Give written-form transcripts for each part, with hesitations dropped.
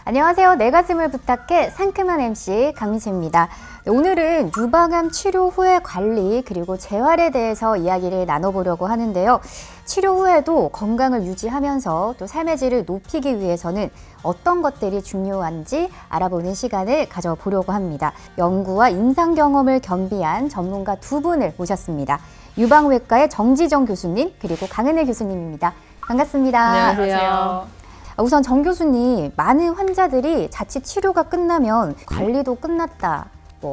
안녕하세요. 내 가슴을 부탁해 상큼한 MC 강민채입니다. 오늘은 유방암 치료 후의 관리 그리고 재활에 대해서 이야기를 나눠보려고 하는데요. 치료 후에도 건강을 유지하면서 또 삶의 질을 높이기 위해서는 어떤 것들이 중요한지 알아보는 시간을 가져보려고 합니다. 연구와 임상 경험을 겸비한 전문가 두 분을 모셨습니다. 유방외과의 정지정 교수님 그리고 강은혜 교수님입니다. 반갑습니다. 안녕하세요. 우선 정 교수님, 많은 환자들이 자칫 치료가 끝나면 관리도 끝났다,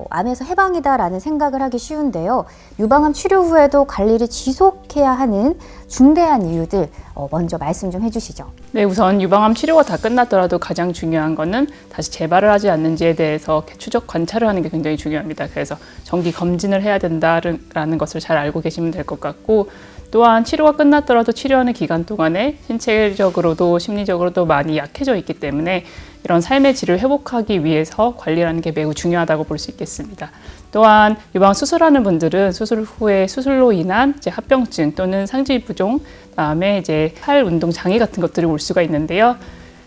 암에서 해방이다라는 생각을 하기 쉬운데요. 유방암 치료 후에도 관리를 지속해야 하는 중대한 이유들 먼저 말씀 좀 해주시죠. 네, 우선 유방암 치료가 다 끝났더라도 가장 중요한 거는 다시 재발을 하지 않는지에 대해서 추적 관찰을 하는 게 굉장히 중요합니다. 그래서 정기 검진을 해야 된다라는 것을 잘 알고 계시면 될 것 같고, 또한 치료가 끝났더라도 치료하는 기간 동안에 신체적으로도 심리적으로도 많이 약해져 있기 때문에 이런 삶의 질을 회복하기 위해서 관리라는 게 매우 중요하다고 볼 수 있겠습니다. 또한 유방 수술하는 분들은 수술 후에 수술로 인한 합병증 또는 상지 부종, 그다음에 팔 운동 장애 같은 것들이 올 수가 있는데요.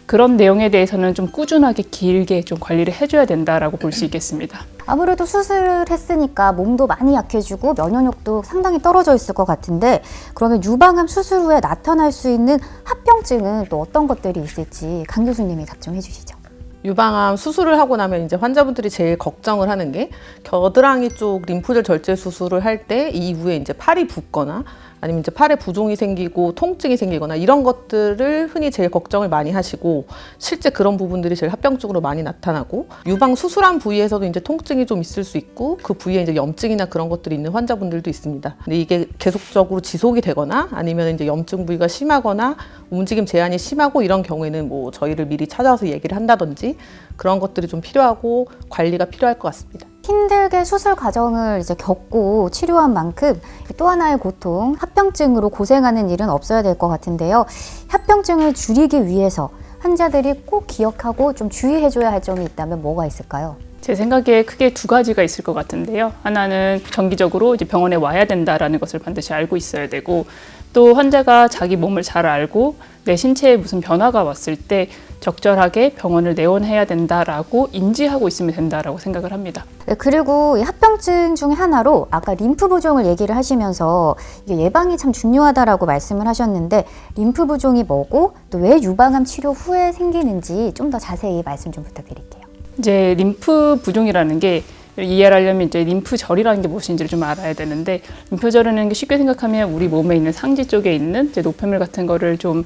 그런 내용에 대해서는 좀 꾸준하게 길게 좀 관리를 해줘야 된다라고 볼 수 있겠습니다. 아무래도 수술을 했으니까 몸도 많이 약해지고 면역력도 상당히 떨어져 있을 것 같은데, 그러면 유방암 수술 후에 나타날 수 있는 합병증은 또 어떤 것들이 있을지 강 교수님이 답좀 해주시죠. 유방암 수술을 하고 나면 이제 환자분들이 제일 걱정을 하는 게 겨드랑이 쪽 림프절 절제 수술을 할 때 이후에 이제 팔이 붓거나 아니면 이제 팔에 부종이 생기고 통증이 생기거나 이런 것들을 흔히 제일 걱정을 많이 하시고, 실제 그런 부분들이 제일 합병증으로 많이 나타나고, 유방 수술한 부위에서도 이제 통증이 좀 있을 수 있고 그 부위에 이제 염증이나 그런 것들이 있는 환자분들도 있습니다. 근데 이게 계속적으로 지속이 되거나 아니면 이제 염증 부위가 심하거나 움직임 제한이 심하고 이런 경우에는 저희를 미리 찾아와서 얘기를 한다든지 그런 것들이 좀 필요하고 관리가 필요할 것 같습니다. 힘들게 수술 과정을 겪고 치료한 만큼 또 하나의 고통, 합병증으로 고생하는 일은 없어야 될 것 같은데요. 합병증을 줄이기 위해서 환자들이 꼭 기억하고 좀 주의해줘야 할 점이 있다면 뭐가 있을까요? 제 생각에 크게 두 가지가 있을 것 같은데요. 하나는 정기적으로 병원에 와야 된다라는 것을 반드시 알고 있어야 되고, 또 환자가 자기 몸을 잘 알고 내 신체에 무슨 변화가 왔을 때 적절하게 병원을 내원해야 된다라고 인지하고 있으면 된다라고 생각을 합니다. 네, 그리고 이 합병증 중에 하나로 아까 림프 부종을 얘기를 하시면서 이게 예방이 참 중요하다라고 말씀을 하셨는데, 림프 부종이 뭐고 또 왜 유방암 치료 후에 생기는지 좀 더 자세히 말씀 좀 부탁드릴게요. 림프 부종이라는 게 이해를 하려면 림프절이라는 게 무엇인지를 좀 알아야 되는데, 림프절이라는 게 쉽게 생각하면 우리 몸에 있는 상지 쪽에 있는 노폐물 같은 거를 좀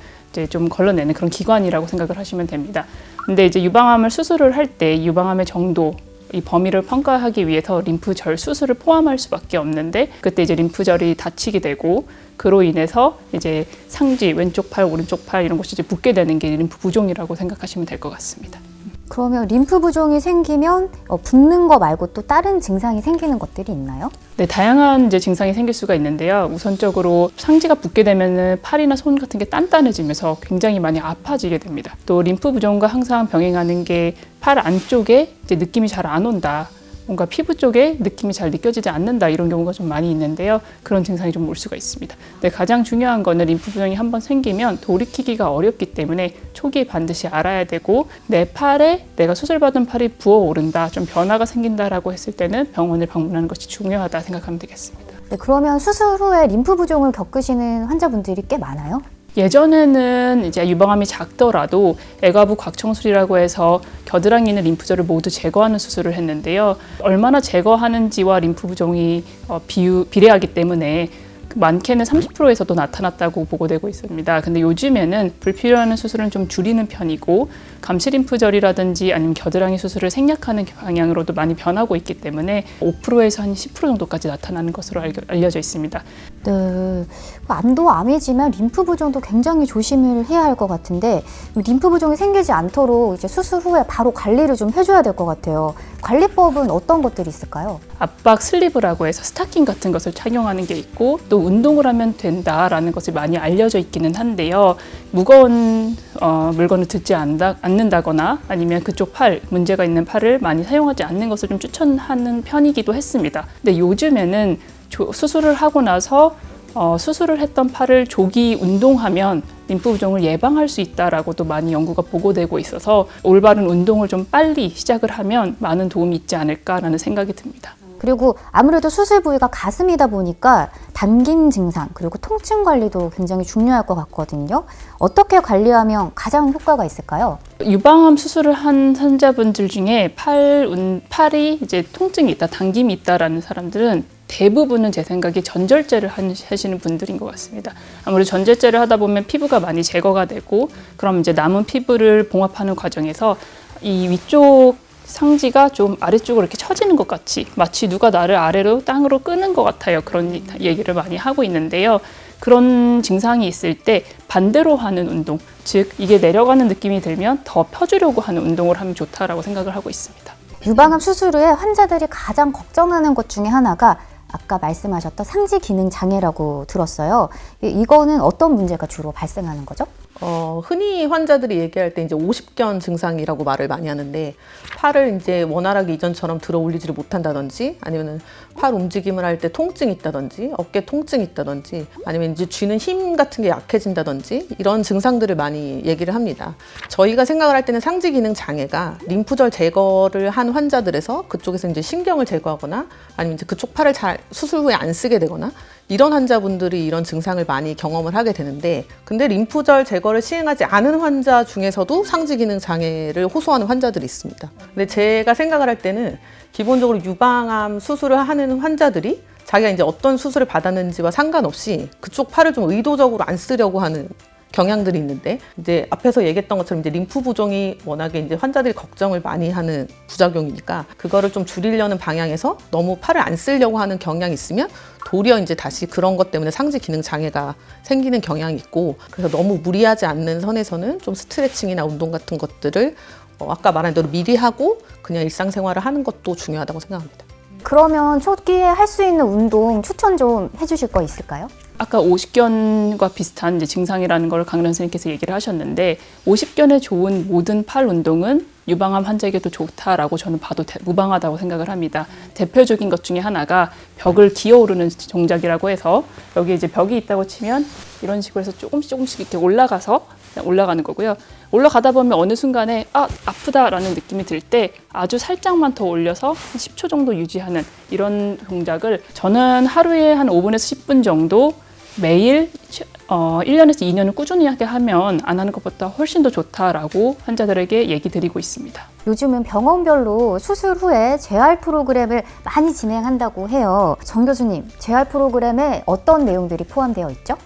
걸러내는 그런 기관이라고 생각을 하시면 됩니다. 근데 유방암을 수술을 할 때 유방암의 정도, 이 범위를 평가하기 위해서 림프절 수술을 포함할 수밖에 없는데, 그때 림프절이 다치게 되고 그로 인해서 상지, 왼쪽 팔, 오른쪽 팔 이런 곳이 붓게 되는 게 림프 부종이라고 생각하시면 될 것 같습니다. 그러면 림프 부종이 생기면 붓는 거 말고 또 다른 증상이 생기는 것들이 있나요? 네, 다양한 증상이 생길 수가 있는데요. 우선적으로 상지가 붓게 되면은 팔이나 손 같은 게 단단해지면서 굉장히 많이 아파지게 됩니다. 또 림프 부종과 항상 병행하는 게 팔 안쪽에 느낌이 잘 안 온다, 뭔가 피부 쪽에 느낌이 잘 느껴지지 않는다, 이런 경우가 좀 많이 있는데요. 그런 증상이 좀 올 수가 있습니다. 네, 가장 중요한 거는 림프 부종이 한번 생기면 돌이키기가 어렵기 때문에 초기에 반드시 알아야 되고, 내 팔에 내가 수술받은 팔이 부어오른다, 좀 변화가 생긴다라고 했을 때는 병원을 방문하는 것이 중요하다 생각하면 되겠습니다. 네, 그러면 수술 후에 림프 부종을 겪으시는 환자분들이 꽤 많아요? 예전에는 유방암이 작더라도 애가부 곽청술이라고 해서 겨드랑이에 있는 림프절을 모두 제거하는 수술을 했는데요. 얼마나 제거하는지와 림프 부종이 비례하기 때문에 많게는 30%에서도 나타났다고 보고되고 있습니다. 근데 요즘에는 불필요한 수술은 좀 줄이는 편이고, 감시림프절이라든지 아니면 겨드랑이 수술을 생략하는 방향으로도 많이 변하고 있기 때문에 5%에서 한 10% 정도까지 나타나는 것으로 알려져 있습니다. 네, 암도 암이지만 림프 부종도 굉장히 조심을 해야 할 것 같은데, 림프 부종이 생기지 않도록 수술 후에 바로 관리를 좀 해줘야 될 것 같아요. 관리법은 어떤 것들이 있을까요? 압박 슬리브라고 해서 스타킹 같은 것을 착용하는 게 있고, 또 운동을 하면 된다라는 것이 많이 알려져 있기는 한데요. 무거운 물건을 듣지 않는다거나 아니면 그쪽 팔, 문제가 있는 팔을 많이 사용하지 않는 것을 좀 추천하는 편이기도 했습니다. 근데 요즘에는 수술을 하고 나서 수술을 했던 팔을 조기 운동하면 림프 부종을 예방할 수 있다라고도 많이 연구가 보고되고 있어서 올바른 운동을 좀 빨리 시작을 하면 많은 도움이 있지 않을까라는 생각이 듭니다. 그리고 아무래도 수술 부위가 가슴이다 보니까 당김 증상 그리고 통증 관리도 굉장히 중요할 것 같거든요. 어떻게 관리하면 가장 효과가 있을까요? 유방암 수술을 한 환자분들 중에 팔이 이제 통증이 있다, 당김이 있다라는 사람들은 대부분은 제 생각에 전절제를 하시는 분들인 것 같습니다. 아무래도 전절제를 하다 보면 피부가 많이 제거가 되고 그럼 이제 남은 피부를 봉합하는 과정에서 이 위쪽 상지가 좀 아래쪽으로 이렇게 처지는 것 같이 마치 누가 나를 아래로 땅으로 끄는 것 같아요. 그런 얘기를 많이 하고 있는데요. 그런 증상이 있을 때 반대로 하는 운동, 즉 이게 내려가는 느낌이 들면 더 펴주려고 하는 운동을 하면 좋다라고 생각을 하고 있습니다. 유방암 수술 후에 환자들이 가장 걱정하는 것 중에 하나가 아까 말씀하셨던 상지 기능 장애라고 들었어요. 이거는 어떤 문제가 주로 발생하는 거죠? 흔히 환자들이 얘기할 때 이제 50견 증상이라고 말을 많이 하는데 팔을 이제 원활하게 이전처럼 들어 올리지를 못한다든지 아니면은 팔 움직임을 할 때 통증이 있다든지 어깨 통증이 있다든지 아니면 이제 쥐는 힘 같은 게 약해진다든지 이런 증상들을 많이 얘기를 합니다. 저희가 생각을 할 때는 상지 기능 장애가 림프절 제거를 한 환자들에서 그쪽에서 이제 신경을 제거하거나 아니면 이제 그쪽 팔을 잘 수술 후에 안 쓰게 되거나 이런 환자분들이 이런 증상을 많이 경험을 하게 되는데 근데 림프절 제거를 시행하지 않은 환자 중에서도 상지 기능 장애를 호소하는 환자들이 있습니다. 근데 제가 생각을 할 때는 기본적으로 유방암 수술을 하는 환자들이 자기가 이제 어떤 수술을 받았는지와 상관없이 그쪽 팔을 좀 의도적으로 안 쓰려고 하는 경향들이 있는데 이제 앞에서 얘기했던 것처럼 이제 림프 부종이 워낙에 이제 환자들이 걱정을 많이 하는 부작용이니까 그거를 좀 줄이려는 방향에서 너무 팔을 안 쓰려고 하는 경향이 있으면 도리어 이제 다시 그런 것 때문에 상지 기능 장애가 생기는 경향이 있고 그래서 너무 무리하지 않는 선에서는 좀 스트레칭이나 운동 같은 것들을 아까 말한 대로 미리 하고 그냥 일상생활을 하는 것도 중요하다고 생각합니다. 그러면 초기에 할 수 있는 운동 추천 좀 해주실 거 있을까요? 아까 50견과 비슷한 이제 증상이라는 걸 강연 선생님께서 얘기를 하셨는데 50견에 좋은 모든 팔 운동은 유방암 환자에게도 좋다라고 저는 봐도 무방하다고 생각을 합니다. 대표적인 것 중에 하나가 벽을 기어오르는 동작이라고 해서 여기 이제 벽이 있다고 치면 이런 식으로 해서 조금씩 이렇게 올라가는 거고요. 올라가다 보면 어느 순간에 아프다라는 느낌이 들 때 아주 살짝만 더 올려서 한 10초 정도 유지하는 이런 동작을 저는 하루에 한 5분에서 10분 정도 매일 1년에서 2년을 꾸준히 하게 하면 안 하는 것보다 훨씬 더 좋다라고 환자들에게 얘기 드리고 있습니다. 요즘은 병원별로 수술 후에 재활 프로그램을 많이 진행한다고 해요. 정 교수님, 재활 프로그램에 어떤 내용들이 포함되어 있죠?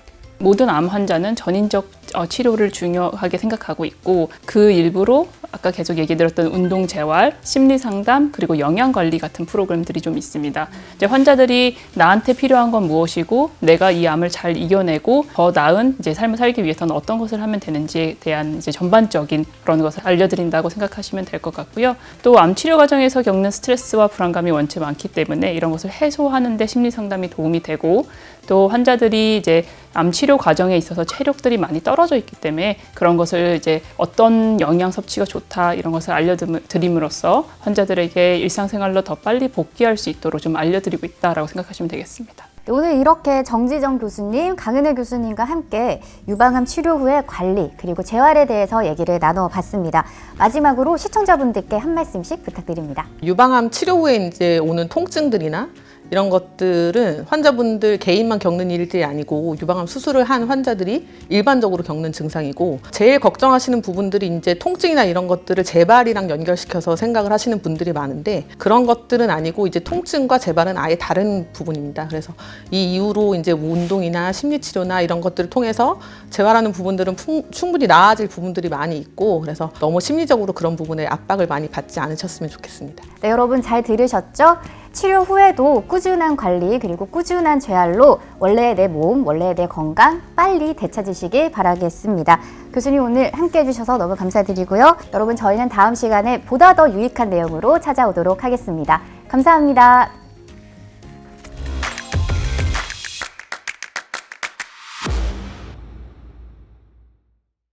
모든 암 환자는 전인적 치료를 중요하게 생각하고 있고 그 일부로 아까 계속 얘기 드렸던 운동 재활, 심리 상담 그리고 영양 관리 같은 프로그램들이 좀 있습니다. 이제 환자들이 나한테 필요한 건 무엇이고 내가 이 암을 잘 이겨내고 더 나은 이제 삶을 살기 위해서는 어떤 것을 하면 되는지에 대한 이제 전반적인 그런 것을 알려드린다고 생각하시면 될 것 같고요. 또 암 치료 과정에서 겪는 스트레스와 불안감이 원체 많기 때문에 이런 것을 해소하는 데 심리 상담이 도움이 되고 또 환자들이 이제 암 치료 과정에 있어서 체력들이 많이 떨어져 있기 때문에 그런 것을 이제 어떤 영양 섭취가 좋다 이런 것을 알려드림으로써 환자들에게 일상생활로 더 빨리 복귀할 수 있도록 좀 알려드리고 있다라고 생각하시면 되겠습니다. 오늘 이렇게 정지정 교수님, 강은혜 교수님과 함께 유방암 치료 후의 관리 그리고 재활에 대해서 얘기를 나눠봤습니다. 마지막으로 시청자분들께 한 말씀씩 부탁드립니다. 유방암 치료 후에 이제 오는 통증들이나 이런 것들은 환자분들 개인만 겪는 일들이 아니고 유방암 수술을 한 환자들이 일반적으로 겪는 증상이고 제일 걱정하시는 부분들이 이제 통증이나 이런 것들을 재발이랑 연결시켜서 생각을 하시는 분들이 많은데 그런 것들은 아니고 이제 통증과 재발은 아예 다른 부분입니다. 그래서 이 이후로 이제 운동이나 심리치료나 이런 것들을 통해서 재활하는 부분들은 충분히 나아질 부분들이 많이 있고 그래서 너무 심리적으로 그런 부분에 압박을 많이 받지 않으셨으면 좋겠습니다. 네, 여러분 잘 들으셨죠? 치료 후에도 꾸준한 관리 그리고 꾸준한 재활로 원래의 내 몸, 원래의 내 건강 빨리 되찾으시길 바라겠습니다. 교수님 오늘 함께 해주셔서 너무 감사드리고요. 여러분 저희는 다음 시간에 보다 더 유익한 내용으로 찾아오도록 하겠습니다. 감사합니다.